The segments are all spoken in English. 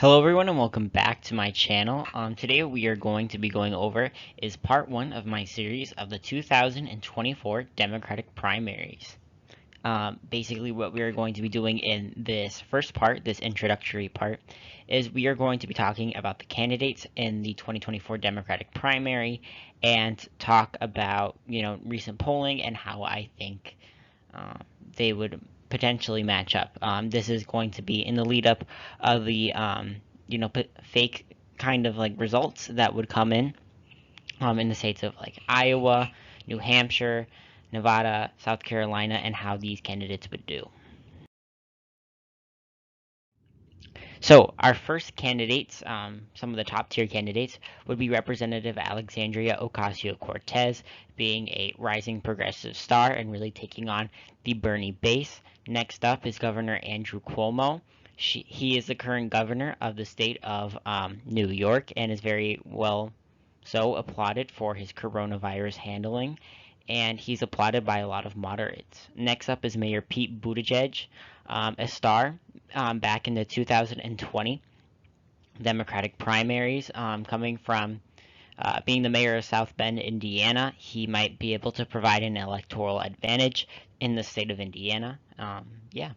Hello everyone and welcome back to my channel. Today we are going to be going over is part 1 of my series of the 2024 Democratic primaries. Basically what we are going to be doing in this first part, this introductory part, is we are going to be talking about the candidates in the 2024 Democratic primary and talk about, recent polling and how I think they would potentially match up. This is going to be in the lead up of the fake kind of like results that would come in the states of like Iowa, New Hampshire, Nevada, South Carolina, and how these candidates would do. So our first candidates, some of the top tier candidates, would be Representative Alexandria Ocasio-Cortez, being a rising progressive star and really taking on the Bernie base. Next up is Governor Andrew Cuomo. He is the current governor of the state of New York and is very well so applauded for his coronavirus handling, and he's applauded by a lot of moderates. Next up is Mayor Pete Buttigieg, a star back in the 2020 Democratic primaries, coming from being the mayor of South Bend, Indiana. He might be able to provide an electoral advantage in the state of Indiana. Yeah.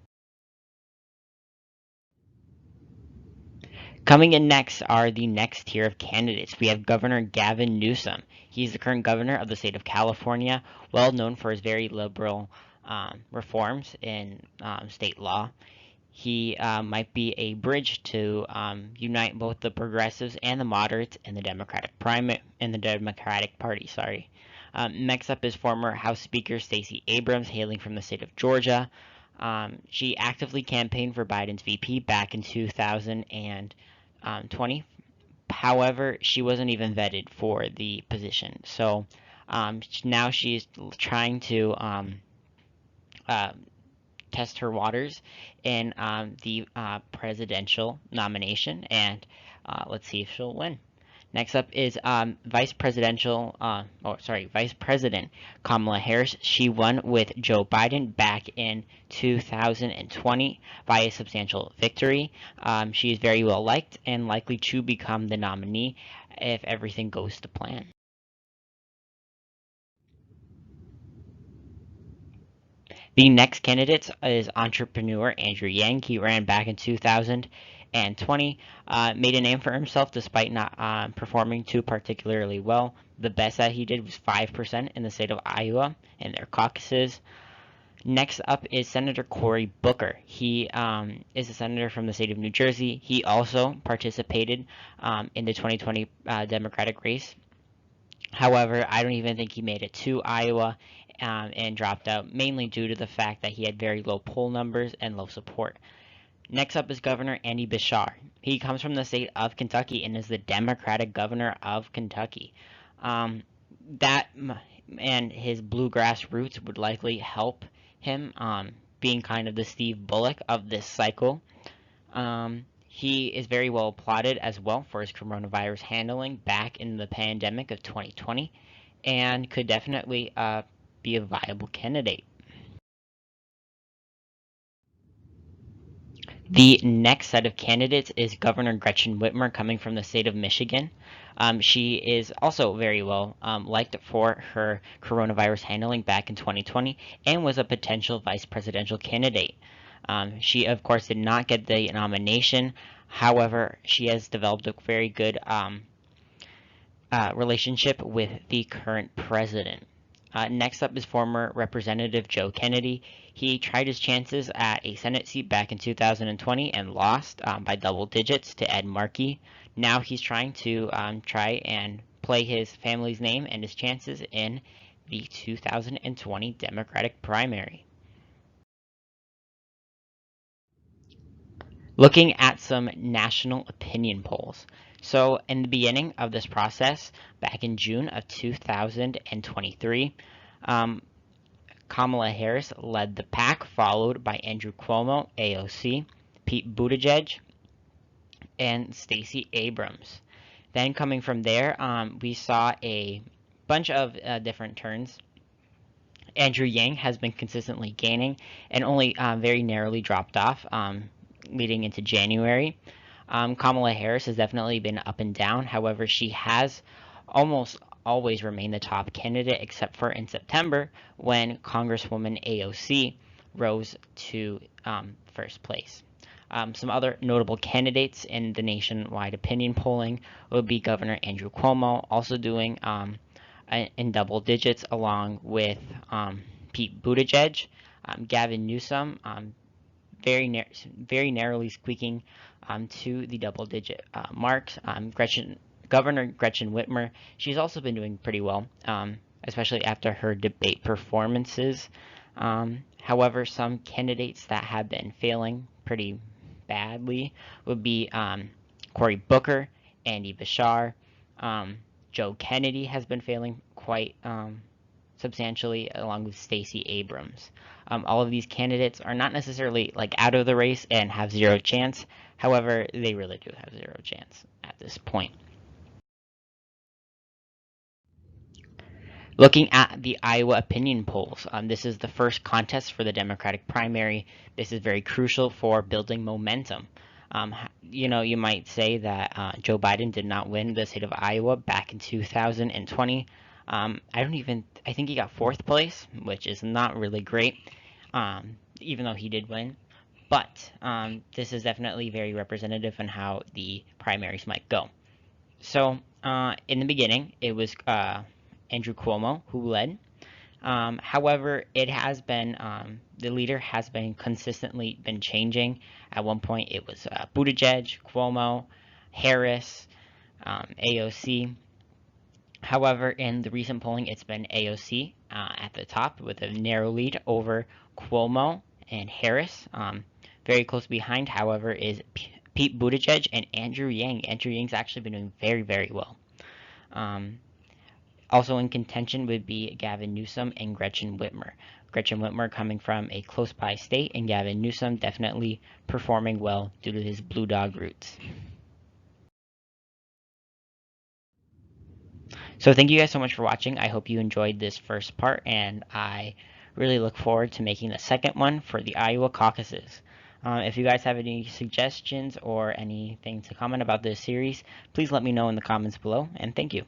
Coming in next are the next tier of candidates. We have Governor Gavin Newsom. He's the current governor of the state of California, well known for his very liberal reforms in state law. He might be a bridge to unite both the progressives and the moderates in the Democratic Party. Next up is former House Speaker Stacey Abrams, hailing from the state of Georgia. She actively campaigned for Biden's VP back in 2020. However, she wasn't even vetted for the position. So now she's trying to test her waters in the presidential nomination, and let's see if she'll win. Next up is Vice President Kamala Harris. She won with Joe Biden back in 2020 by a substantial victory. She is very well liked and likely to become the nominee if everything goes to plan. The next candidate is entrepreneur Andrew Yang. He ran back in 2020, made a name for himself despite not performing too particularly well. The best that he did was 5% in the state of Iowa in their caucuses. Next up is Senator Cory Booker. He is a senator from the state of New Jersey. He also participated in the 2020 Democratic race. However, I don't even think he made it to Iowa and dropped out, mainly due to the fact that he had very low poll numbers and low support. Next up is Governor Andy Beshear. He comes from the state of Kentucky and is the Democratic governor of Kentucky. That and his bluegrass roots would likely help him, being kind of the Steve Bullock of this cycle. He is very well applauded as well for his coronavirus handling back in the pandemic of 2020 and could definitely be a viable candidate. The next set of candidates is Governor Gretchen Whitmer, coming from the state of Michigan. She is also very well liked for her coronavirus handling back in 2020 and was a potential vice presidential candidate. She, of course, did not get the nomination. However, she has developed a very good relationship with the current president. Next up is former Representative Joe Kennedy. He tried his chances at a Senate seat back in 2020 and lost by double digits to Ed Markey. Now he's trying to try and play his family's name and his chances in the 2020 Democratic primary. Looking at some national opinion polls. So in the beginning of this process, back in June of 2023, Kamala Harris led the pack, followed by Andrew Cuomo, AOC, Pete Buttigieg, and Stacey Abrams. Then coming from there, we saw a bunch of different turns. Andrew Yang has been consistently gaining and only very narrowly dropped off leading into January. Kamala Harris has definitely been up and down. However, she has almost always remained the top candidate, except for in September when Congresswoman AOC rose to first place. Some other notable candidates in the nationwide opinion polling would be Governor Andrew Cuomo, also doing in double digits, along with Pete Buttigieg, Gavin Newsom, very narrowly squeaking to the double-digit marks. Governor Gretchen Whitmer, she's also been doing pretty well, especially after her debate performances. However, some candidates that have been failing pretty badly would be Cory Booker, Andy Bashar, Joe Kennedy has been failing quite substantially, along with Stacey Abrams. All of these candidates are not necessarily like out of the race and have zero chance. However, they really do have zero chance at this point. Looking at the Iowa opinion polls, this is the first contest for the Democratic primary. This is very crucial for building momentum. You might say that Joe Biden did not win the state of Iowa back in 2020. I think he got fourth place, which is not really great, even though he did win. But this is definitely very representative on how the primaries might go. So in the beginning, it was Andrew Cuomo who led. However, it has been the leader has been consistently been changing. At one point, it was Buttigieg, Cuomo, Harris, AOC. However, in the recent polling, it's been AOC at the top with a narrow lead over Cuomo and Harris. Very close behind, however, is Pete Buttigieg and Andrew Yang. Andrew Yang's actually been doing very, very well. Also in contention would be Gavin Newsom and Gretchen Whitmer. Gretchen Whitmer coming from a close-by state, and Gavin Newsom definitely performing well due to his Blue Dog roots. So thank you guys so much for watching. I hope you enjoyed this first part, and I really look forward to making the second one for the Iowa caucuses. If you guys have any suggestions or anything to comment about this series, please let me know in the comments below, and thank you.